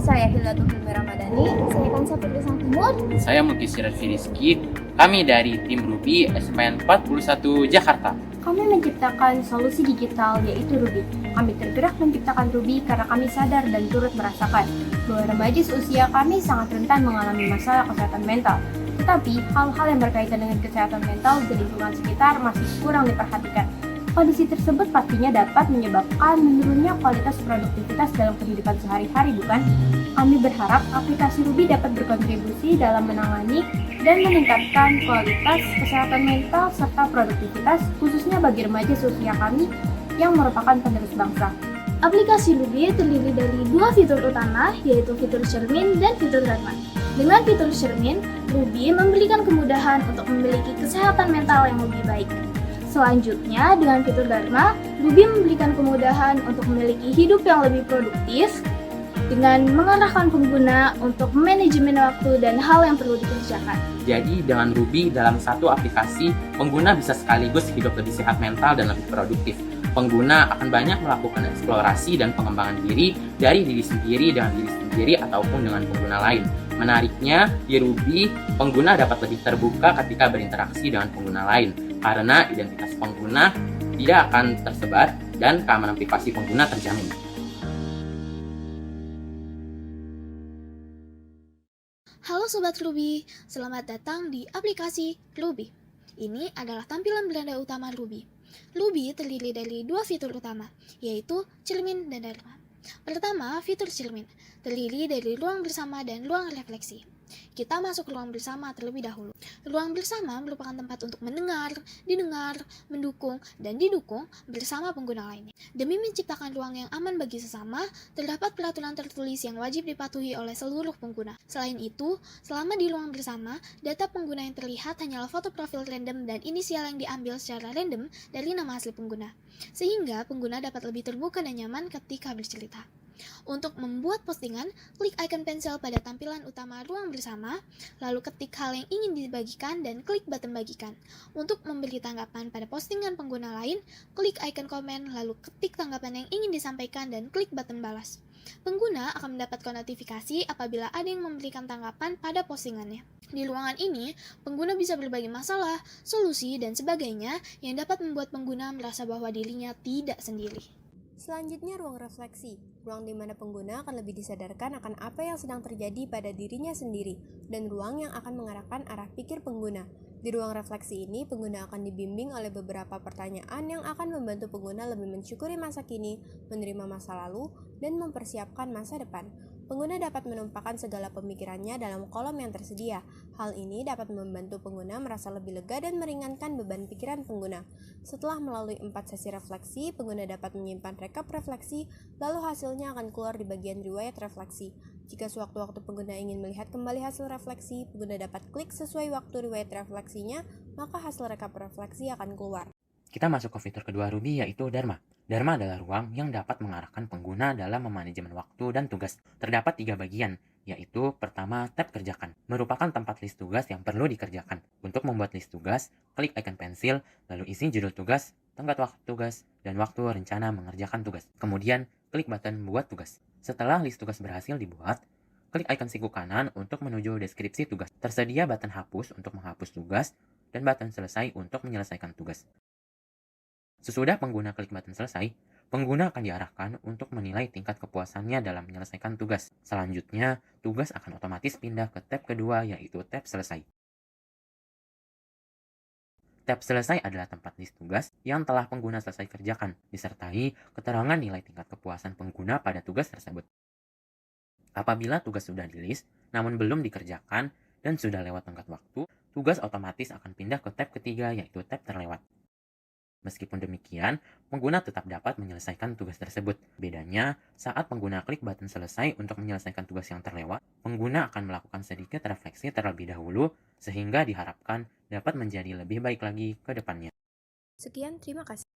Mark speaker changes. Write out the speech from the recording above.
Speaker 1: Saya Hilatul Hilmi Ramadhani.
Speaker 2: Saya Kansa Perdesaan Timur.
Speaker 3: Saya Mukis Siraffi Rizky. Kami dari tim Ruby SPN 41 Jakarta.
Speaker 1: Kami menciptakan solusi digital yaitu Ruby. Kami tergerak menciptakan Ruby karena kami sadar dan turut merasakan bahwa remaja seusia kami sangat rentan mengalami masalah kesehatan mental. Tetapi hal-hal yang berkaitan dengan kesehatan mental di lingkungan sekitar masih kurang diperhatikan. Kondisi tersebut pastinya dapat menyebabkan menurunnya kualitas produktivitas dalam kehidupan sehari-hari, bukan? Kami berharap aplikasi Ruby dapat berkontribusi dalam menangani dan meningkatkan kualitas kesehatan mental serta produktivitas, khususnya bagi remaja seusia kami yang merupakan penerus bangsa.
Speaker 2: Aplikasi Ruby terdiri dari dua fitur utama, yaitu fitur cermin dan fitur Dharma. Dengan fitur cermin, Ruby memberikan kemudahan untuk memiliki kesehatan mental yang lebih baik. Selanjutnya, dengan fitur Dharma, Ruby memberikan kemudahan untuk memiliki hidup yang lebih produktif dengan mengarahkan pengguna untuk manajemen waktu dan hal yang perlu dikerjakan.
Speaker 3: Jadi dengan Ruby dalam satu aplikasi, pengguna bisa sekaligus hidup lebih sehat mental dan lebih produktif. Pengguna akan banyak melakukan eksplorasi dan pengembangan diri dari diri sendiri dengan diri sendiri ataupun dengan pengguna lain. Menariknya, di Ruby, pengguna dapat lebih terbuka ketika berinteraksi dengan pengguna lain, karena identitas pengguna tidak akan tersebar dan keamanan privasi pengguna terjamin.
Speaker 2: Halo Sobat Ruby, selamat datang di aplikasi Ruby. Ini adalah tampilan beranda utama Ruby. Ruby terdiri dari dua fitur utama, yaitu cermin dan Dharma. Pertama, fitur cermin, terdiri dari ruang bersama dan ruang refleksi. Kita masuk ruang bersama terlebih dahulu. Ruang bersama merupakan tempat untuk mendengar, didengar, mendukung, dan didukung bersama pengguna lainnya. Demi menciptakan ruang yang aman bagi sesama, terdapat peraturan tertulis yang wajib dipatuhi oleh seluruh pengguna. Selain itu, selama di ruang bersama, data pengguna yang terlihat hanyalah foto profil random dan inisial yang diambil secara random dari nama asli pengguna, sehingga pengguna dapat lebih terbuka dan nyaman ketika bercerita. Untuk membuat postingan, klik icon pensil pada tampilan utama ruang bersama, lalu ketik hal yang ingin dibagikan dan klik button bagikan. Untuk memberi tanggapan pada postingan pengguna lain, klik icon komen, lalu ketik tanggapan yang ingin disampaikan dan klik button balas. Pengguna akan mendapatkan notifikasi apabila ada yang memberikan tanggapan pada postingannya. Di ruangan ini, pengguna bisa berbagi masalah, solusi, dan sebagainya yang dapat membuat pengguna merasa bahwa dirinya tidak sendiri.
Speaker 1: Selanjutnya, ruang refleksi. Ruang di mana pengguna akan lebih disadarkan akan apa yang sedang terjadi pada dirinya sendiri, dan ruang yang akan mengarahkan arah pikir pengguna. Di ruang refleksi ini, pengguna akan dibimbing oleh beberapa pertanyaan yang akan membantu pengguna lebih mensyukuri masa kini, menerima masa lalu, dan mempersiapkan masa depan. Pengguna dapat menumpahkan segala pemikirannya dalam kolom yang tersedia. Hal ini dapat membantu pengguna merasa lebih lega dan meringankan beban pikiran pengguna. Setelah melalui 4 sesi refleksi, pengguna dapat menyimpan rekap refleksi, lalu hasilnya akan keluar di bagian riwayat refleksi. Jika sewaktu-waktu pengguna ingin melihat kembali hasil refleksi, pengguna dapat klik sesuai waktu riwayat refleksinya, maka hasil rekap refleksi akan keluar.
Speaker 3: Kita masuk ke fitur kedua Ruby, yaitu Dharma. Dharma adalah ruang yang dapat mengarahkan pengguna dalam memanajemen waktu dan tugas. Terdapat 3 bagian, yaitu pertama, tab kerjakan, merupakan tempat list tugas yang perlu dikerjakan. Untuk membuat list tugas, klik icon pensil, lalu isi judul tugas, tenggat waktu tugas, dan waktu rencana mengerjakan tugas. Kemudian, klik button buat tugas. Setelah list tugas berhasil dibuat, klik icon siku kanan untuk menuju deskripsi tugas. Tersedia button hapus untuk menghapus tugas, dan button selesai untuk menyelesaikan tugas. Sesudah pengguna klik button selesai, pengguna akan diarahkan untuk menilai tingkat kepuasannya dalam menyelesaikan tugas. Selanjutnya, tugas akan otomatis pindah ke tab kedua, yaitu tab selesai. Tab selesai adalah tempat list tugas yang telah pengguna selesai kerjakan, disertai keterangan nilai tingkat kepuasan pengguna pada tugas tersebut. Apabila tugas sudah di list, namun belum dikerjakan dan sudah lewat tenggat waktu, tugas otomatis akan pindah ke tab ketiga, yaitu tab terlewat. Meskipun demikian, pengguna tetap dapat menyelesaikan tugas tersebut. Bedanya, saat pengguna klik button selesai untuk menyelesaikan tugas yang terlewat, pengguna akan melakukan sedikit refleksi terlebih dahulu, sehingga diharapkan dapat menjadi lebih baik lagi ke depannya.
Speaker 1: Sekian, terima kasih.